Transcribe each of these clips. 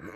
بسم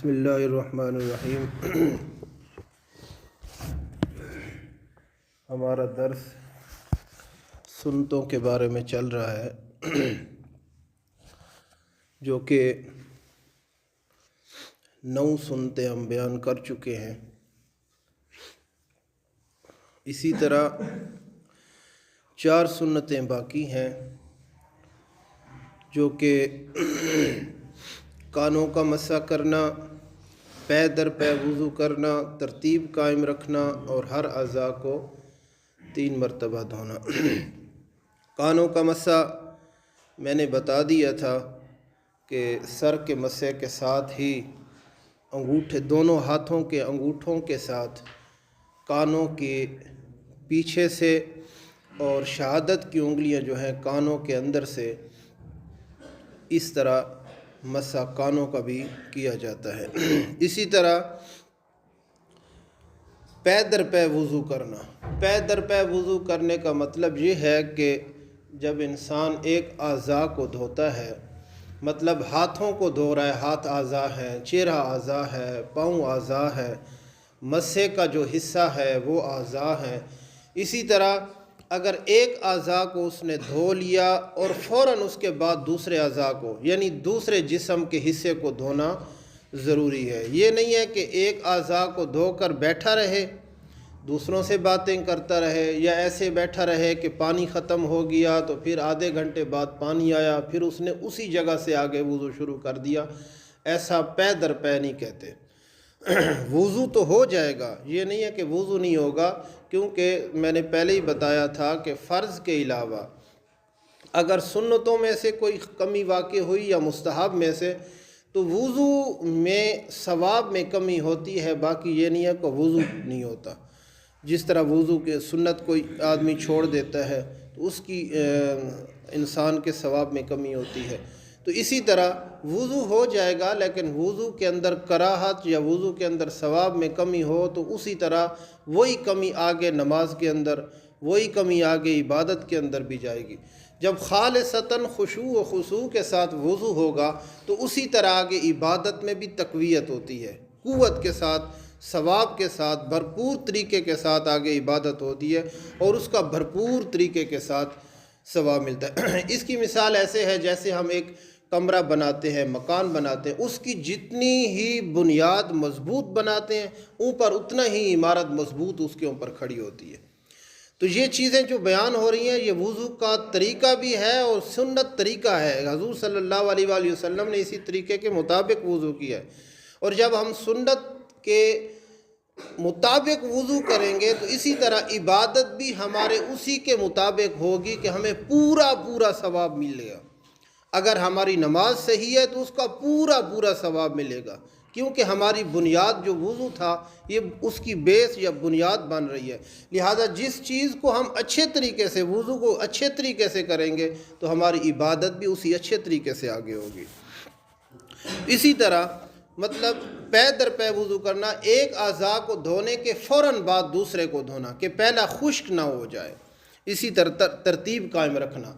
اللہ الرحمن الرحیم۔ ہمارا درس سنتوں کے بارے میں چل رہا ہے، جو کہ 9 سنتیں ہم بیان کر چکے ہیں۔ اسی طرح 4 سنتیں باقی ہیں، جو کہ کانوں کا مسح کرنا، پے در پے وضو کرنا، ترتیب قائم رکھنا اور ہر اعضاء کو 3 مرتبہ دھونا۔ کانوں کا مسح میں نے بتا دیا تھا کہ سر کے مسح کے ساتھ ہی انگوٹھے، دونوں ہاتھوں کے انگوٹھوں کے ساتھ کانوں کے پیچھے سے اور شہادت کی انگلیاں جو ہیں کانوں کے اندر سے، اس طرح مسح کانوں کا بھی کیا جاتا ہے۔ اسی طرح پے در پے وضو کرنا۔ پے در پے وضو کرنے کا مطلب یہ ہے کہ جب انسان ایک اعضاء کو دھوتا ہے، مطلب ہاتھوں کو دھو رہا ہے، ہاتھ اعضاء ہے، چہرہ اعضاء ہے، پاؤں اعضاء ہے، مسح کا جو حصہ ہے وہ اعضاء ہیں۔ اسی طرح اگر ایک اعضاء کو اس نے دھو لیا اور فوراً اس کے بعد دوسرے اعضاء کو، یعنی دوسرے جسم کے حصے کو دھونا ضروری ہے۔ یہ نہیں ہے کہ ایک اعضاء کو دھو کر بیٹھا رہے، دوسروں سے باتیں کرتا رہے، یا ایسے بیٹھا رہے کہ پانی ختم ہو گیا تو پھر آدھے گھنٹے بعد پانی آیا، پھر اس نے اسی جگہ سے آگے وضو شروع کر دیا۔ ایسا پے در پے نہیں کہتے۔ وضو تو ہو جائے گا، یہ نہیں ہے کہ وضو نہیں ہوگا، کیونکہ میں نے پہلے ہی بتایا تھا کہ فرض کے علاوہ اگر سنتوں میں سے کوئی کمی واقع ہوئی یا مستحب میں سے، تو وضو میں ثواب میں کمی ہوتی ہے، باقی یہ نہیں ہے کہ وضو نہیں ہوتا۔ جس طرح وضو کے سنت کوئی آدمی چھوڑ دیتا ہے تو اس کی انسان کے ثواب میں کمی ہوتی ہے، تو اسی طرح وضو ہو جائے گا، لیکن وضو کے اندر کراہت یا وضو کے اندر ثواب میں کمی ہو تو اسی طرح وہی کمی آگے نماز کے اندر، وہی کمی آگے عبادت کے اندر بھی جائے گی۔ جب خالصتاً خشوع و خضوع کے ساتھ وضو ہوگا تو اسی طرح آگے عبادت میں بھی تقویت ہوتی ہے، قوت کے ساتھ، ثواب کے ساتھ، بھرپور طریقے کے ساتھ آگے عبادت ہوتی ہے اور اس کا بھرپور طریقے کے ساتھ ثواب ملتا ہے۔ اس کی مثال ایسے ہے جیسے ہم ایک کمرہ بناتے ہیں، مکان بناتے ہیں، اس کی جتنی ہی بنیاد مضبوط بناتے ہیں، اوپر اتنا ہی عمارت مضبوط اس کے اوپر کھڑی ہوتی ہے۔ تو یہ چیزیں جو بیان ہو رہی ہیں، یہ وضو کا طریقہ بھی ہے اور سنت طریقہ ہے۔ حضور صلی اللہ علیہ وآلہ وسلم نے اسی طریقے کے مطابق وضو کیا ہے، اور جب ہم سنت کے مطابق وضو کریں گے تو اسی طرح عبادت بھی ہمارے اسی کے مطابق ہوگی کہ ہمیں پورا ثواب ملے گا۔ اگر ہماری نماز صحیح ہے تو اس کا پورا ثواب ملے گا، کیونکہ ہماری بنیاد جو وضو تھا یہ اس کی بیس یا بنیاد بن رہی ہے۔ لہذا جس چیز کو ہم اچھے طریقے سے، وضو کو اچھے طریقے سے کریں گے تو ہماری عبادت بھی اسی اچھے طریقے سے آگے ہوگی۔ اسی طرح مطلب پے در پے وضو کرنا، ایک اعضاء کو دھونے کے فوراً بعد دوسرے کو دھونا کہ پہلا خشک نہ ہو جائے۔ اسی طرح ترتیب قائم رکھنا،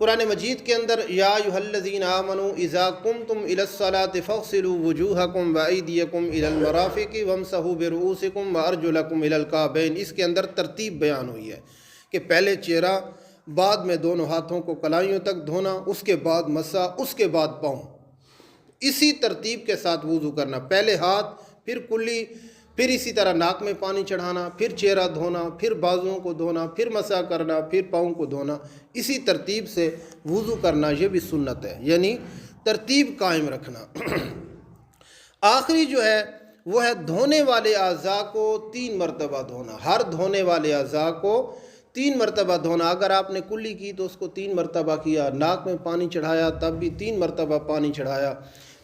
قرآن مجید کے اندر یا ایھا الذین آمنوا اذا قمتم الی الصلاۃ فاغسلوا وجوہکم وایدیکم الی المرافق وامسحوا برؤوسکم وارجلکم الی الکعبین، اس کے اندر ترتیب بیان ہوئی ہے کہ پہلے چہرہ، بعد میں دونوں ہاتھوں کو کلائیوں تک دھونا، اس کے بعد مسح، اس کے بعد پاؤں، اسی ترتیب کے ساتھ وضو کرنا، پہلے ہاتھ، پھر کلی، پھر اسی طرح ناک میں پانی چڑھانا، پھر چہرہ دھونا، پھر بازوؤں کو دھونا، پھر مسح کرنا، پھر پاؤں کو دھونا، اسی ترتیب سے وضو کرنا، یہ بھی سنت ہے، یعنی ترتیب قائم رکھنا۔ آخری جو ہے وہ ہے دھونے والے اعضاء کو 3 مرتبہ دھونا، ہر دھونے والے اعضاء کو 3 مرتبہ دھونا۔ اگر آپ نے کلی کی تو اس کو 3 مرتبہ کیا، ناک میں پانی چڑھایا تب بھی 3 مرتبہ پانی چڑھایا،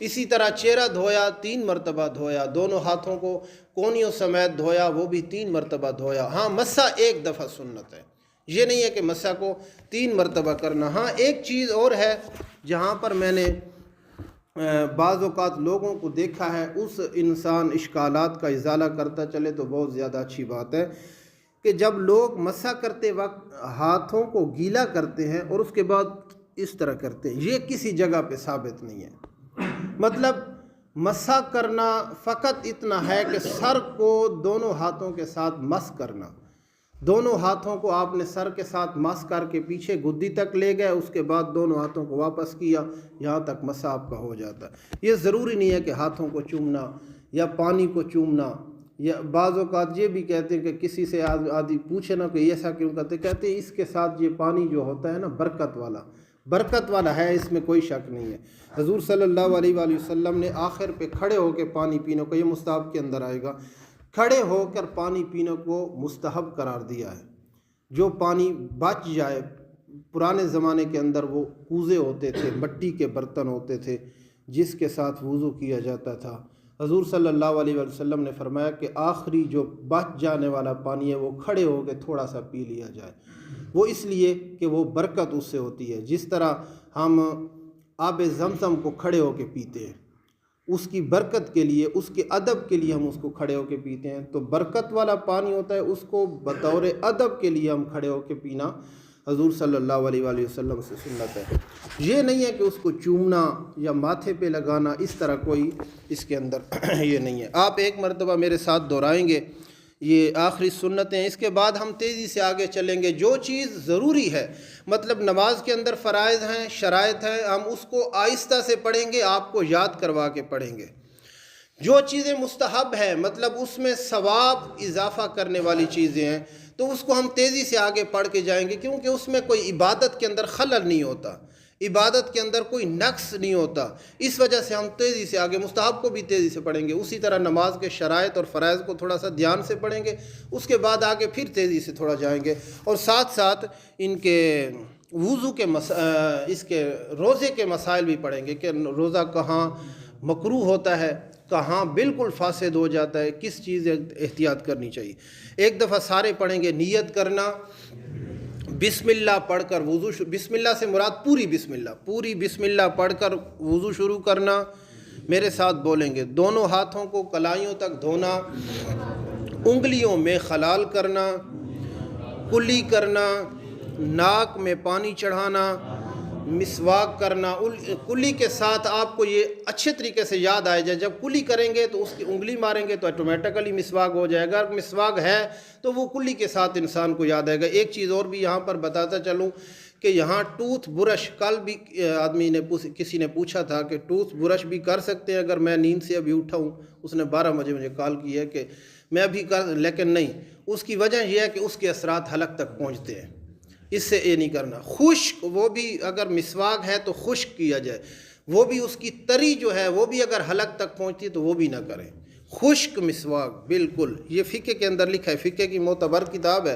اسی طرح چہرہ دھویا 3 مرتبہ دھویا، دونوں ہاتھوں کو کونیوں سمیت دھویا، وہ بھی 3 مرتبہ دھویا۔ ہاں مسح 1 دفعہ سنت ہے، یہ نہیں ہے کہ مسح کو 3 مرتبہ کرنا۔ ہاں ایک چیز اور ہے جہاں پر میں نے بعض اوقات لوگوں کو دیکھا ہے، اس انسان اشکالات کا ازالہ کرتا چلے تو بہت زیادہ اچھی بات ہے، کہ جب لوگ مسح کرتے وقت ہاتھوں کو گیلا کرتے ہیں اور اس کے بعد اس طرح کرتے ہیں، یہ کسی جگہ پہ ثابت نہیں ہے۔ مطلب مسح کرنا فقط اتنا ہے کہ سر کو دونوں ہاتھوں کے ساتھ مس کرنا، دونوں ہاتھوں کو آپ نے سر کے ساتھ مس کر کے پیچھے گدی تک لے گئے، اس کے بعد دونوں ہاتھوں کو واپس کیا، یہاں تک مسح آپ کا ہو جاتا ہے۔ یہ ضروری نہیں ہے کہ ہاتھوں کو چومنا یا پانی کو چومنا، یا بعض اوقات یہ بھی کہتے ہیں کہ کسی سے آدھی پوچھے نا کہ ایسا کیوں کہتے ہیں اس کے ساتھ یہ پانی جو ہوتا ہے نا برکت والا ہے، اس میں کوئی شک نہیں ہے۔ حضور صلی اللہ علیہ وآلہ وسلم نے آخر پہ کھڑے ہو کے پانی پینے کو، یہ مستحب کے اندر آئے گا، کھڑے ہو کر پانی پینے کو مستحب قرار دیا ہے۔ جو پانی بچ جائے، پرانے زمانے کے اندر وہ کوزے ہوتے تھے، مٹی کے برتن ہوتے تھے جس کے ساتھ وضو کیا جاتا تھا۔ حضور صلی اللہ علیہ وسلم نے فرمایا کہ آخری جو بچ جانے والا پانی ہے وہ کھڑے ہو کے تھوڑا سا پی لیا جائے، وہ اس لیے کہ وہ برکت اس سے ہوتی ہے۔ جس طرح ہم آب زمزم کو کھڑے ہو کے پیتے ہیں، اس کی برکت کے لیے، اس کے ادب کے لیے ہم اس کو کھڑے ہو کے پیتے ہیں، تو برکت والا پانی ہوتا ہے، اس کو بطور ادب کے لیے ہم کھڑے ہو کے پینا حضور صلی اللہ علیہ وآلہ وسلم سے سنت ہے۔ یہ نہیں ہے کہ اس کو چومنا یا ماتھے پہ لگانا، اس طرح کوئی اس کے اندر یہ نہیں ہے۔ آپ ایک مرتبہ میرے ساتھ دہرائیں گے، یہ آخری سنتیں، اس کے بعد ہم تیزی سے آگے چلیں گے۔ جو چیز ضروری ہے، مطلب نماز کے اندر فرائض ہیں، شرائط ہیں، ہم اس کو آہستہ سے پڑھیں گے، آپ کو یاد کروا کے پڑھیں گے۔ جو چیزیں مستحب ہیں، مطلب اس میں ثواب اضافہ کرنے والی چیزیں ہیں، تو اس کو ہم تیزی سے آگے پڑھ کے جائیں گے، کیونکہ اس میں کوئی عبادت کے اندر خلل نہیں ہوتا، عبادت کے اندر کوئی نقص نہیں ہوتا، اس وجہ سے ہم تیزی سے آگے مستحب کو بھی تیزی سے پڑھیں گے۔ اسی طرح نماز کے شرائط اور فرائض کو تھوڑا سا دھیان سے پڑھیں گے، اس کے بعد آگے پھر تیزی سے تھوڑا جائیں گے، اور ساتھ ساتھ ان کے وضو کے اس کے روزے کے مسائل بھی پڑھیں گے کہ روزہ کہاں مکروہ ہوتا ہے، کہاں بالکل فاسد ہو جاتا ہے، کس چیز احتیاط کرنی چاہیے۔ ایک دفعہ سارے پڑھیں گے۔ نیت کرنا، بسم اللہ پڑھ کر وضو بسم اللہ سے مراد پوری بسم اللہ پڑھ کر وضو شروع کرنا۔ میرے ساتھ بولیں گے، دونوں ہاتھوں کو کلائیوں تک دھونا، انگلیوں میں خلال کرنا، کلی کرنا، ناک میں پانی چڑھانا، مسواک کرنا۔ کلی کے ساتھ آپ کو یہ اچھے طریقے سے یاد آئے جائے، جب کلی کریں گے تو اس کی انگلی ماریں گے تو آٹومیٹیکلی مسواک ہو جائے گا، اگر مسواک ہے تو وہ کلی کے ساتھ انسان کو یاد آئے گا۔ ایک چیز اور بھی یہاں پر بتاتا چلوں کہ یہاں ٹوتھ برش، کل بھی کسی نے پوچھا تھا کہ ٹوتھ برش بھی کر سکتے ہیں اگر میں نیند سے ابھی اٹھا ہوں، اس نے 12 بجے مجھے کال کی ہے کہ میں ابھی لیکن نہیں، اس کی وجہ یہ ہے کہ اس کے اثرات حلق تک پہنچتے ہیں، اس سے یہ نہیں کرنا۔ خشک، وہ بھی اگر مسواک ہے تو خشک کیا جائے، وہ بھی اس کی تری جو ہے وہ بھی اگر حلق تک پہنچتی ہے تو وہ بھی نہ کریں، خشک مسواک بالکل۔ یہ فقہ کے اندر لکھا ہے، فقہ کی معتبر کتاب ہے۔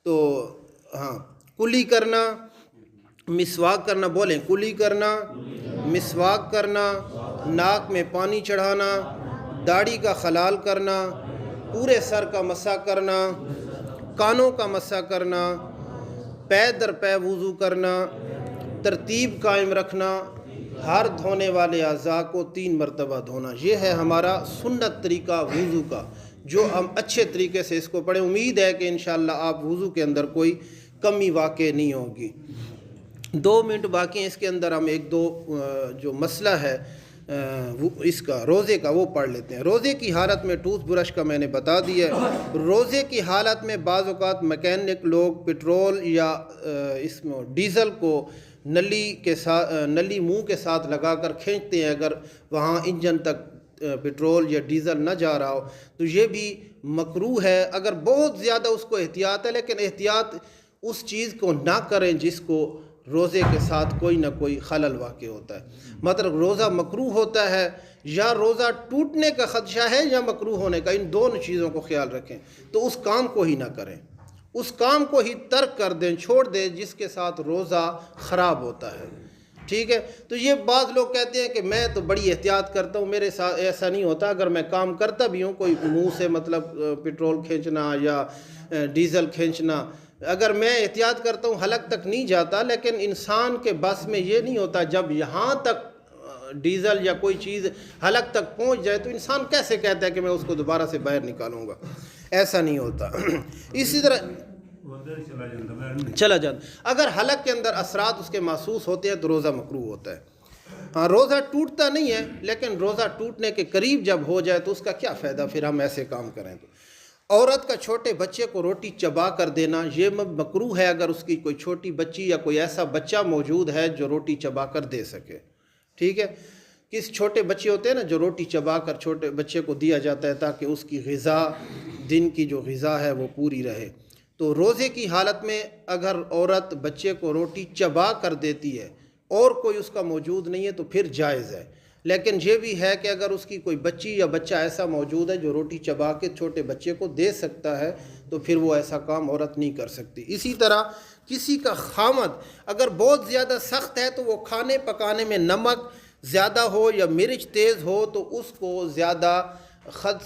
تو ہاں، کلی کرنا، مسواک کرنا، بولیں کلی کرنا، مسواک کرنا، ناک میں پانی چڑھانا، داڑھی کا خلال کرنا، پورے سر کا مسح کرنا، کانوں کا مسح کرنا، پے در پے وضو کرنا، ترتیب قائم رکھنا، ہر دھونے والے اعضاء کو 3 مرتبہ دھونا۔ یہ ہے ہمارا سنت طریقہ وضو کا، جو ہم اچھے طریقے سے اس کو پڑھیں۔ امید ہے کہ انشاءاللہ آپ وضو کے اندر کوئی کمی واقع نہیں ہوگی۔ 2 منٹ باقی ہیں، اس کے اندر ہم ایک دو جو مسئلہ ہے وہ اس کا روزے کا وہ پڑھ لیتے ہیں۔ روزے کی حالت میں ٹوتھ برش کا میں نے بتا دیا ہے۔ روزے کی حالت میں بعض اوقات میکینک لوگ پٹرول یا اس میں ڈیزل کو نلی منہ کے ساتھ لگا کر کھینچتے ہیں، اگر وہاں انجن تک پٹرول یا ڈیزل نہ جا رہا ہو تو یہ بھی مکروہ ہے، اگر بہت زیادہ اس کو احتیاط ہے، لیکن احتیاط اس چیز کو نہ کریں جس کو روزے کے ساتھ کوئی نہ کوئی خلل واقع ہوتا ہے۔ مطلب روزہ مکروہ ہوتا ہے یا روزہ ٹوٹنے کا خدشہ ہے یا مکروہ ہونے کا، ان دونوں چیزوں کو خیال رکھیں تو اس کام کو ہی نہ کریں، اس کام کو ہی ترک کر دیں، چھوڑ دیں جس کے ساتھ روزہ خراب ہوتا ہے، ٹھیک ہے۔ تو یہ بعض لوگ کہتے ہیں کہ میں تو بڑی احتیاط کرتا ہوں، میرے ساتھ ایسا نہیں ہوتا، اگر میں کام کرتا بھی ہوں کوئی منہ سے مطلب پٹرول کھینچنا یا ڈیزل کھینچنا، اگر میں احتیاط کرتا ہوں حلق تک نہیں جاتا، لیکن انسان کے بس میں یہ نہیں ہوتا، جب یہاں تک ڈیزل یا کوئی چیز حلق تک پہنچ جائے تو انسان کیسے کہتا ہے کہ میں اس کو دوبارہ سے باہر نکالوں گا، ایسا نہیں ہوتا۔ اسی طرح چلا جاتا، اگر حلق کے اندر اثرات اس کے محسوس ہوتے ہیں تو روزہ مکروہ ہوتا ہے۔ ہاں، روزہ ٹوٹتا نہیں ہے، لیکن روزہ ٹوٹنے کے قریب جب ہو جائے تو اس کا کیا فائدہ پھر ہم ایسے کام کریں تو۔ عورت کا چھوٹے بچے کو روٹی چبا کر دینا یہ مکروہ ہے، اگر اس کی کوئی چھوٹی بچی یا کوئی ایسا بچہ موجود ہے جو روٹی چبا کر دے سکے، ٹھیک ہے۔ کس چھوٹے بچے ہوتے ہیں نا جو روٹی چبا کر چھوٹے بچے کو دیا جاتا ہے تاکہ اس کی غذا، دن کی جو غذا ہے وہ پوری رہے۔ تو روزے کی حالت میں اگر عورت بچے کو روٹی چبا کر دیتی ہے اور کوئی اس کا موجود نہیں ہے تو پھر جائز ہے، لیکن یہ بھی ہے کہ اگر اس کی کوئی بچی یا بچہ ایسا موجود ہے جو روٹی چبا کے چھوٹے بچے کو دے سکتا ہے تو پھر وہ ایسا کام عورت نہیں کر سکتی۔ اسی طرح کسی کا خامد اگر بہت زیادہ سخت ہے تو وہ کھانے پکانے میں نمک زیادہ ہو یا مرچ تیز ہو تو اس کو زیادہ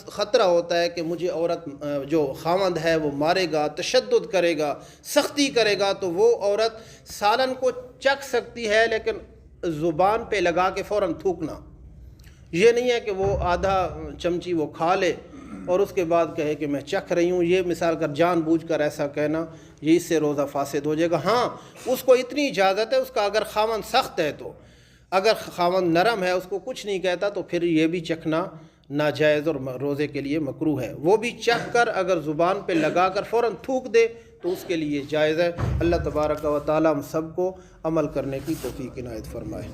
خطرہ ہوتا ہے کہ مجھے عورت جو خامد ہے وہ مارے گا، تشدد کرے گا، سختی کرے گا، تو وہ عورت سالن کو چکھ سکتی ہے لیکن زبان پہ لگا کے فوراً تھوکنا، یہ نہیں ہے کہ وہ آدھا چمچی وہ کھا لے اور اس کے بعد کہے کہ میں چکھ رہی ہوں، یہ مثال کر جان بوجھ کر ایسا کہنا، یہ اس سے روزہ فاسد ہو جائے گا۔ ہاں، اس کو اتنی اجازت ہے، اس کا اگر خامن سخت ہے تو، اگر خامن نرم ہے اس کو کچھ نہیں کہتا تو پھر یہ بھی چکھنا ناجائز اور روزے کے لیے مکروہ ہے، وہ بھی چکھ کر اگر زبان پہ لگا کر فوراً تھوک دے تو اس کے لیے جائز ہے۔ اللہ تبارک و تعالی ہم سب کو عمل کرنے کی توفیق عنایت فرمائے۔